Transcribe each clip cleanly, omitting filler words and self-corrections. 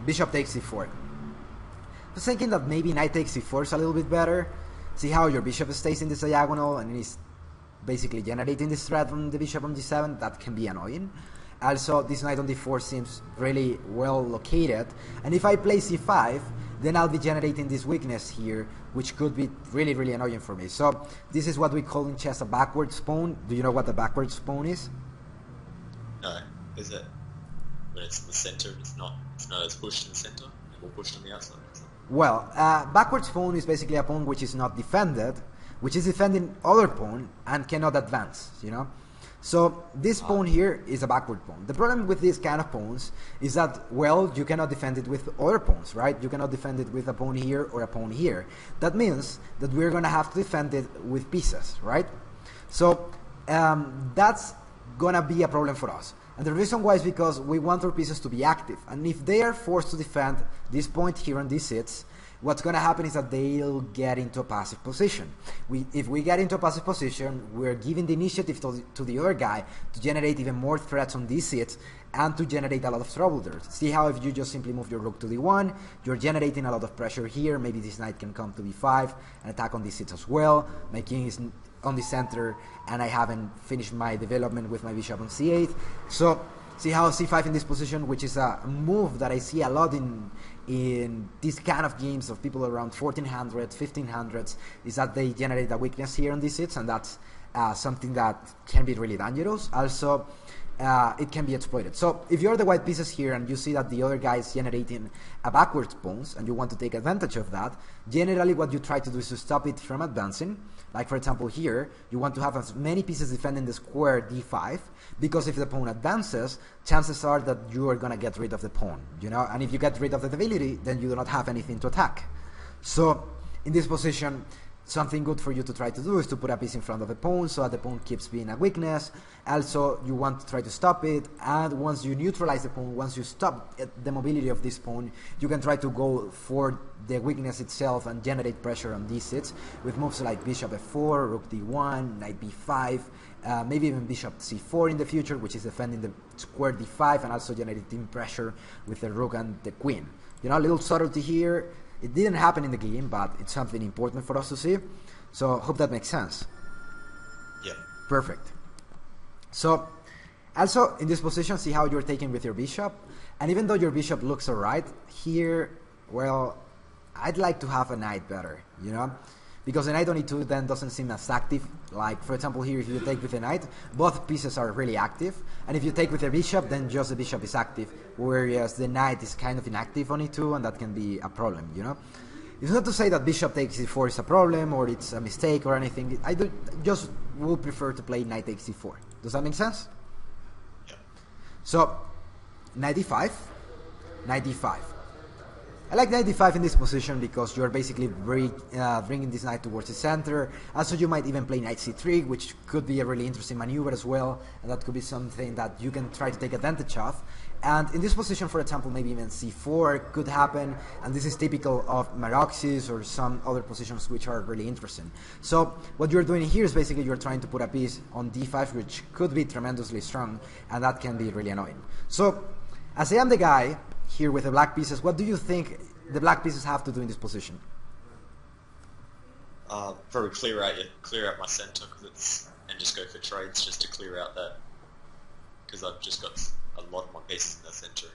bishop takes c4. I was thinking that maybe knight takes c4 is a little bit better. See how your bishop stays in this diagonal and is basically generating this threat from the bishop on d7. That can be annoying. Also, this knight on d4 seems really well located, and if I play c5, then I'll be generating this weakness here, which could be really, really annoying for me. So this is what we call in chess a backwards pawn. Do you know what a backwards pawn is? No. Is it when it's in the center, it's pushed in the center, and we're pushed on the outside? Well, backwards pawn is basically a pawn which is not defended, which is defending other pawn and cannot advance, you know? So this pawn here is a backward pawn. The problem with these kind of pawns is that, well, you cannot defend it with other pawns, right? You cannot defend it with a pawn here or a pawn here. That means that we're going to have to defend it with pieces, right? So that's going to be a problem for us. And the reason why is because we want our pieces to be active. And if they are forced to defend this point here on these sits, what's going to happen is that they'll get into a passive position. If we get into a passive position, we're giving the initiative to the other guy to generate even more threats on these seats and to generate a lot of trouble there. See how if you just simply move your rook to d1, you're generating a lot of pressure here. Maybe this knight can come to b5 and attack on these seats as well. My king is on the center, and I haven't finished my development with my bishop on c8. So see how c5 in this position, which is a move that I see a lot in these kind of games of people around 1400s, 1500s, is that they generate a weakness here on these hits, and that's something that can be really dangerous. Also, it can be exploited. So if you're the white pieces here and you see that the other guy is generating a backwards pawns and you want to take advantage of that, generally what you try to do is to stop it from advancing. Like for example here, you want to have as many pieces defending the square d5, because if the pawn advances, chances are that you are going to get rid of the pawn, you know, and if you get rid of the debility, then you do not have anything to attack. So in this position, something good for you to try to do is to put a piece in front of the pawn so that the pawn keeps being a weakness. Also, you want to try to stop it, and once you neutralize the pawn, once you stop the mobility of this pawn, you can try to go for the weakness itself and generate pressure on these sits with moves like bishop f4, rook d1, knight b5, maybe even bishop c4 in the future, which is defending the square d5 and also generating pressure with the rook and the queen. You know, a little subtlety here. It didn't happen in the game, but it's something important for us to see. So, hope that makes sense. Yeah. Perfect. So, also in this position, see how you're taking with your bishop. And even though your bishop looks alright, here, well, I'd like to have a knight better, you know? Because the knight on e2 then doesn't seem as active. Like, for example, here, if you take with the knight, both pieces are really active. And if you take with the bishop, then just the bishop is active. Whereas the knight is kind of inactive on e2, and that can be a problem, you know? It's not to say that bishop takes e4 is a problem, or it's a mistake, or anything. I just would prefer to play knight takes e4. Does that make sense? Yeah. So, knight e5, knight d5. I like knight d5 in this position because you're basically bringing this knight towards the center. Also, you might even play knight c3, which could be a really interesting maneuver as well, and that could be something that you can try to take advantage of. And in this position, for example, maybe even c4 could happen, and this is typical of Maroxis or some other positions which are really interesting. So what you're doing here is basically you're trying to put a piece on d5, which could be tremendously strong, and that can be really annoying. So, as I am the guy here with the black pieces, what do you think the black pieces have to do in this position? Probably clear out my center, and just go for trades just to clear out that, because I've just got a lot of my pieces in the center.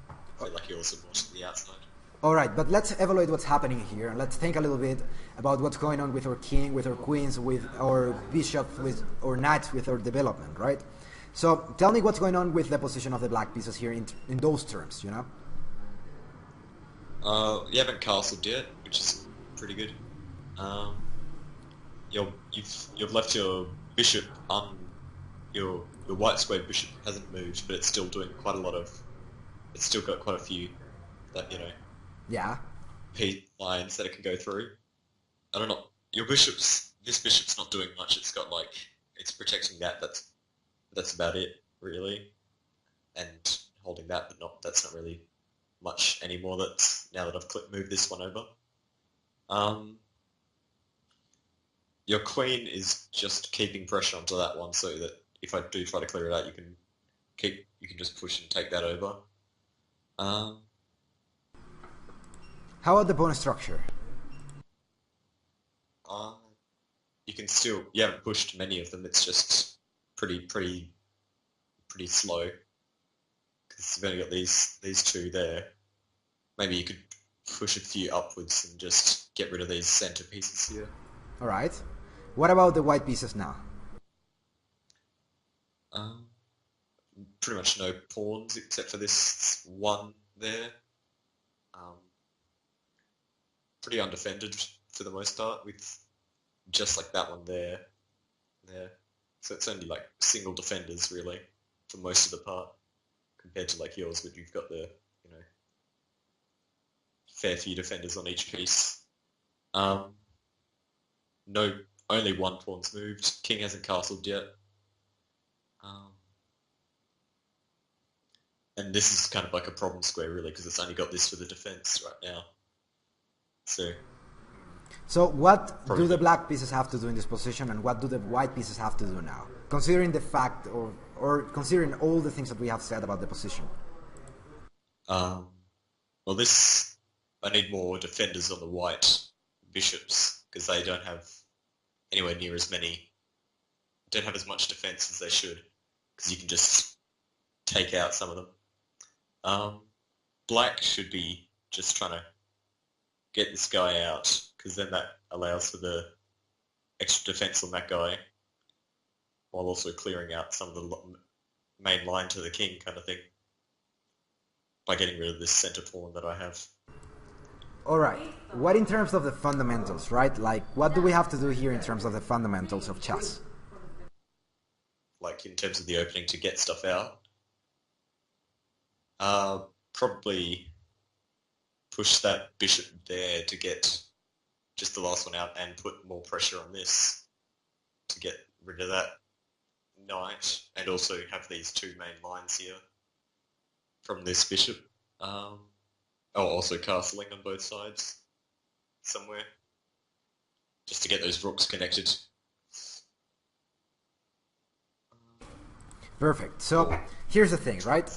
I feel like yours are more to the outside. Alright, but let's evaluate what's happening here, and let's think a little bit about what's going on with our king, with our queens, with our bishops, with our knights, with our development, right? So tell me what's going on with the position of the black pieces here in those terms, you know? You haven't castled yet, which is pretty good. You've left your bishop your white squared bishop hasn't moved, but it's still doing quite a lot of. It's still got quite a few that Yeah. P lines that it can go through. I don't know. This bishop's not doing much. It's got it's protecting that. That's about it really, and holding that, but that's not really much anymore. Now that I've moved this one over. Your queen is just keeping pressure onto that one, so that if I do try to clear it out, you can just push and take that over. How about the pawn structure? Uh, you can still, you haven't pushed many of them. It's just pretty slow because you've only got these two there. Maybe you could push a few upwards and just get rid of these center pieces here. Alright. What about the white pieces now? Um, Pretty much no pawns except for this one there. Um, Pretty undefended for the most part, with just like that one there. So it's only like single defenders really for most of the part, compared to like yours, but you've got the, you know, fair few defenders on each piece. No, only one pawn's moved. King hasn't castled yet. And this is kind of like a problem square really, because it's only got this for the defense right now. So what Probably. do the black pieces have to do in this position, and what do the white pieces have to do now? Considering the fact, or considering all the things that we have said about the position. Well, I need more defenders on the white bishops, because they don't have anywhere near as many, don't have as much defense as they should, because you can just take out some of them. Black should be just trying to get this guy out, because then that allows for the extra defense on that guy, while also clearing out some of the main line to the king kind of thing, by getting rid of this center pawn that I have. Alright, what in terms of the fundamentals, right? Like, what do we have to do here in terms of the fundamentals of chess? Like, in terms of the opening to get stuff out? Probably push that bishop there to get just the last one out, and put more pressure on this to get rid of that knight, and also have these two main lines here from this bishop. Also castling on both sides somewhere, just to get those rooks connected. Perfect. So here's the thing, right?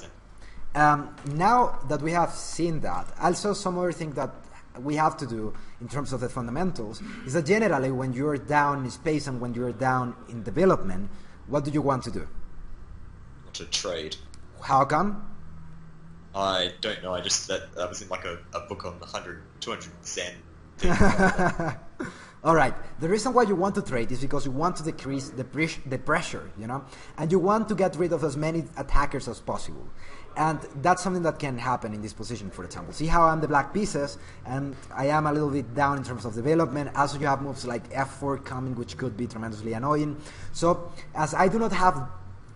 Now that we have seen that, also some other thing that we have to do in terms of the fundamentals is that generally when you're down in space and when you're down in development, what do you want to do? To trade. How come? I don't know. I just that was in like a book on 200 Zen thing. Alright, the reason why you want to trade is because you want to decrease the pressure, you know, and you want to get rid of as many attackers as possible. And that's something that can happen in this position, for example. See how I'm the black pieces, and I am a little bit down in terms of development. Also, you have moves like f4 coming, which could be tremendously annoying. So, as I do not have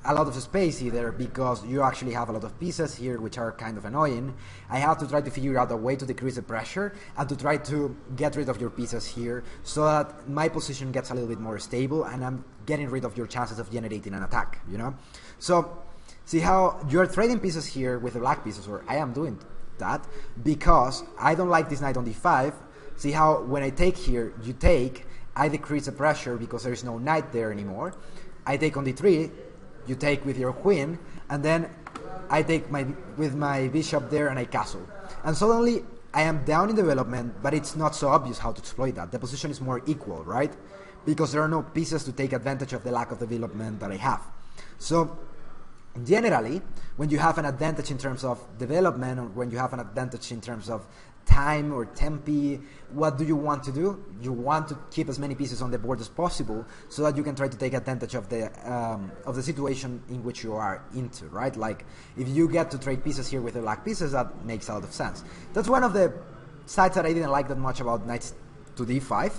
a lot of space either, because you actually have a lot of pieces here which are kind of annoying, I have to try to figure out a way to decrease the pressure and to try to get rid of your pieces here so that my position gets a little bit more stable and I'm getting rid of your chances of generating an attack, you know? So see how you're trading pieces here with the black pieces, or I am doing that because I don't like this knight on d5. See how when I take here, you take, I decrease the pressure because there is no knight there anymore. I take on d3, you take with your queen, and then I take with my bishop there and I castle. And suddenly I am down in development, but it's not so obvious how to exploit that. The position is more equal, right? Because there are no pieces to take advantage of the lack of development that I have. So generally, when you have an advantage in terms of development, or when you have an advantage in terms of time or tempi, what do you want to do? You want to keep as many pieces on the board as possible so that you can try to take advantage of the situation in which you are into, right? Like, if you get to trade pieces here with the black pieces, that makes a lot of sense. That's one of the sides that I didn't like that much about knight to d5,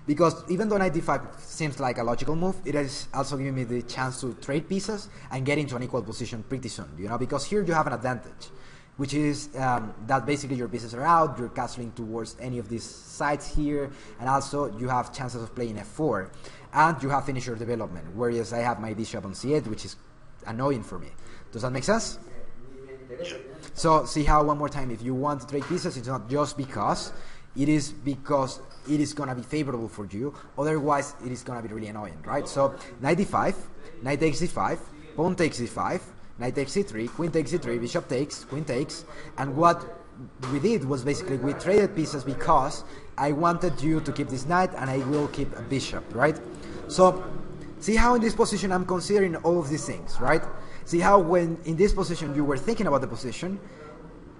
because even though knight d5 seems like a logical move, it is also giving me the chance to trade pieces and get into an equal position pretty soon, you know, because here you have an advantage, which is that basically your pieces are out, you're castling towards any of these sides here, and also you have chances of playing f4, and you have finished your development, whereas I have my bishop on c8, which is annoying for me. Does that make sense? So see how, one more time, if you want to trade pieces, it's not just because, it is because it is going to be favorable for you, otherwise it is going to be really annoying, right? So knight d5, knight takes d5, pawn takes d5, knight takes c3, queen takes c3, bishop takes, queen takes, and what we did was basically we traded pieces because I wanted you to keep this knight and I will keep a bishop, right? So see how in this position I'm considering all of these things, right? See how when in this position you were thinking about the position,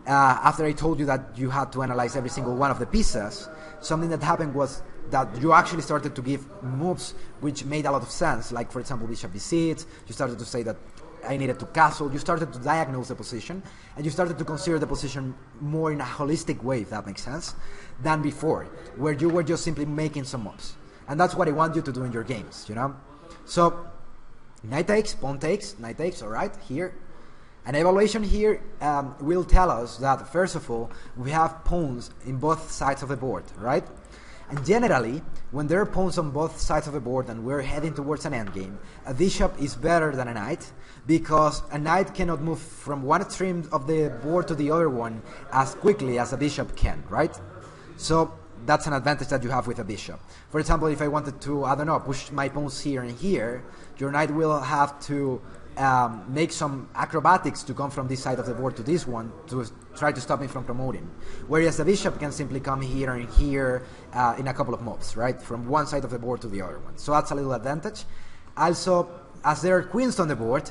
after I told you that you had to analyze every single one of the pieces, something that happened was that you actually started to give moves which made a lot of sense, like for example bishop b6, you started to say that I needed to castle, you started to diagnose the position, and you started to consider the position more in a holistic way, if that makes sense, than before, where you were just simply making some moves. And that's what I want you to do in your games, you know? So, knight takes, pawn takes, knight takes, alright, here. An evaluation here will tell us that, first of all, we have pawns in both sides of the board, right? And generally, when there are pawns on both sides of the board and we're heading towards an endgame, a bishop is better than a knight, because a knight cannot move from one extreme of the board to the other one as quickly as a bishop can, right? So that's an advantage that you have with a bishop. For example, if I wanted to, I don't know, push my pawns here and here, your knight will have to make some acrobatics to come from this side of the board to this one to try to stop me from promoting. Whereas the bishop can simply come here and here in a couple of moves, right? From one side of the board to the other one. So that's a little advantage. Also, as there are queens on the board,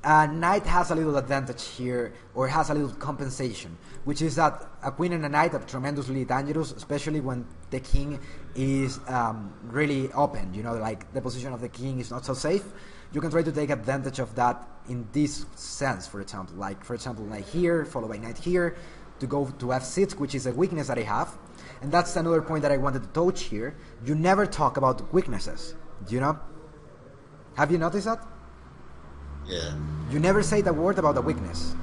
knight has a little advantage here, or has a little compensation, which is that a queen and a knight are tremendously dangerous, especially when the king is really open, you know, like the position of the king is not so safe. You can try to take advantage of that in this sense, for example, like, for example, knight here, followed by knight here, to go to f6, which is a weakness that I have. And that's another point that I wanted to touch here. You never talk about weaknesses, you know? Have you noticed that? Yeah. You never say the word about a weakness.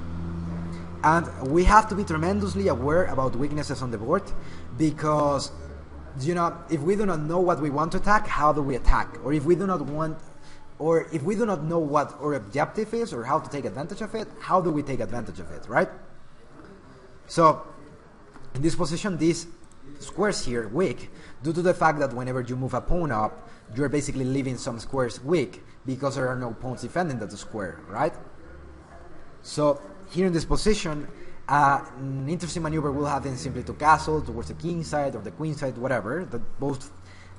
And we have to be tremendously aware about weaknesses on the board, because, you know, if we do not know what we want to attack, how do we attack? Or if we do not want, or if we do not know what our objective is or how to take advantage of it, how do we take advantage of it, right? So, in this position, these squares here weak, due to the fact that whenever you move a pawn up, you're basically leaving some squares weak, because there are no pawns defending that square, right? So, here in this position, an interesting maneuver will have been simply to castle towards the king side or the queen side, whatever, that both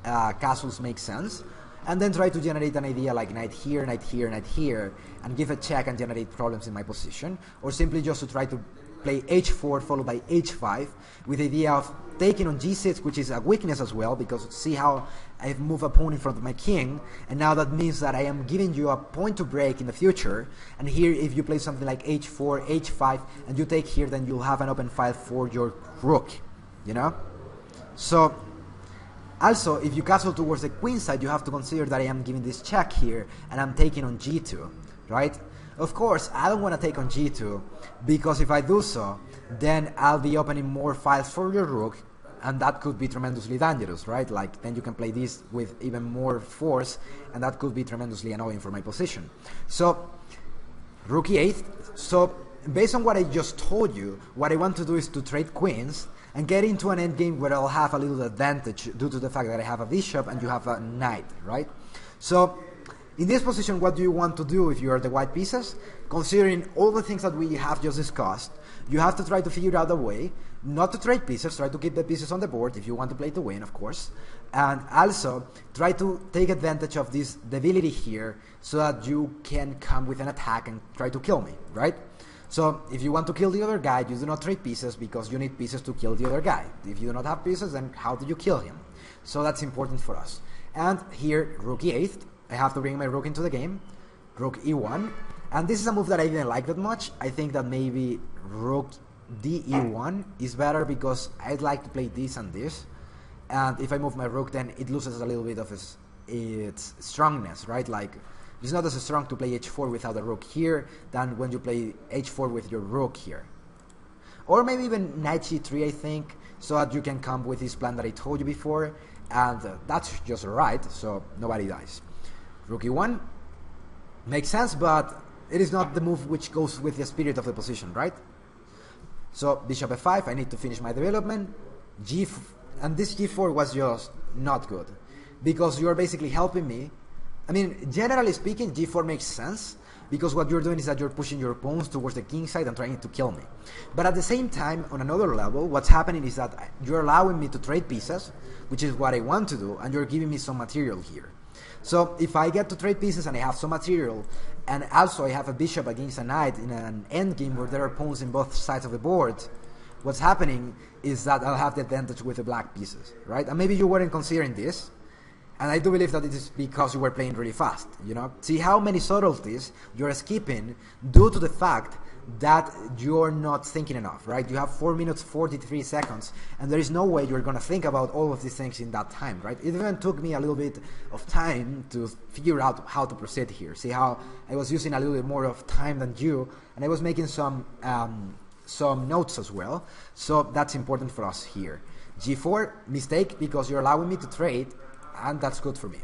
castles make sense, and then try to generate an idea like knight here, knight here, knight here, and give a check and generate problems in my position, or simply just to try to play h4 followed by h5 with the idea of taking on g6, which is a weakness as well, because see how I've moved a pawn in front of my king, and now that means that I am giving you a point to break in the future. And here, if you play something like h4, h5, and you take here, then you'll have an open file for your rook, you know? So, also, if you castle towards the queen side, you have to consider that I am giving this check here, and I'm taking on g2, right? Of course, I don't want to take on g2, because if I do so, then I'll be opening more files for your rook, and that could be tremendously dangerous, right? Like, then you can play this with even more force, and that could be tremendously annoying for my position. So, rook e8. So, based on what I just told you, what I want to do is to trade queens, and get into an endgame where I'll have a little advantage due to the fact that I have a bishop and you have a knight, right? So, in this position, what do you want to do if you are the white pieces? Considering all the things that we have just discussed, you have to try to figure out a way not to trade pieces, try to keep the pieces on the board if you want to play to win, of course, and also try to take advantage of this debility here so that you can come with an attack and try to kill me, right? So, if you want to kill the other guy, you do not trade pieces because you need pieces to kill the other guy. If you do not have pieces, then how do you kill him? So that's important for us. And here, rook e8. I have to bring my rook into the game. Rook e1. And this is a move that I didn't like that much. I think that maybe rook de1 is better because I'd like to play this and this. And if I move my rook, then it loses a little bit of its strongness, right? Like, it's not as strong to play h4 without a rook here than when you play h4 with your rook here. Or maybe even knight g3, I think, so that you can come with this plan that I told you before, and that's just right, so nobody dies. Rook e1 makes sense, but it is not the move which goes with the spirit of the position, right? So bishop f5, I need to finish my development. And this g4 was just not good, because you're basically helping me. I mean, generally speaking, g4 makes sense, because what you're doing is that you're pushing your pawns towards the king side and trying to kill me. But at the same time, on another level, what's happening is that you're allowing me to trade pieces, which is what I want to do, and you're giving me some material here. So if I get to trade pieces and I have some material, and also I have a bishop against a knight in an endgame where there are pawns in both sides of the board, what's happening is that I'll have the advantage with the black pieces, right? And maybe you weren't considering this, and I do believe that it is because you were playing really fast, you know? See how many subtleties you're skipping due to the fact that you're not thinking enough, right? You have 4 minutes 43 seconds, and there is no way you're gonna think about all of these things in that time, right? It even took me a little bit of time to figure out how to proceed here. See how I was using a little bit more of time than you, and I was making some notes as well, so that's important for us here. G4, mistake, because you're allowing me to trade, and that's good for me.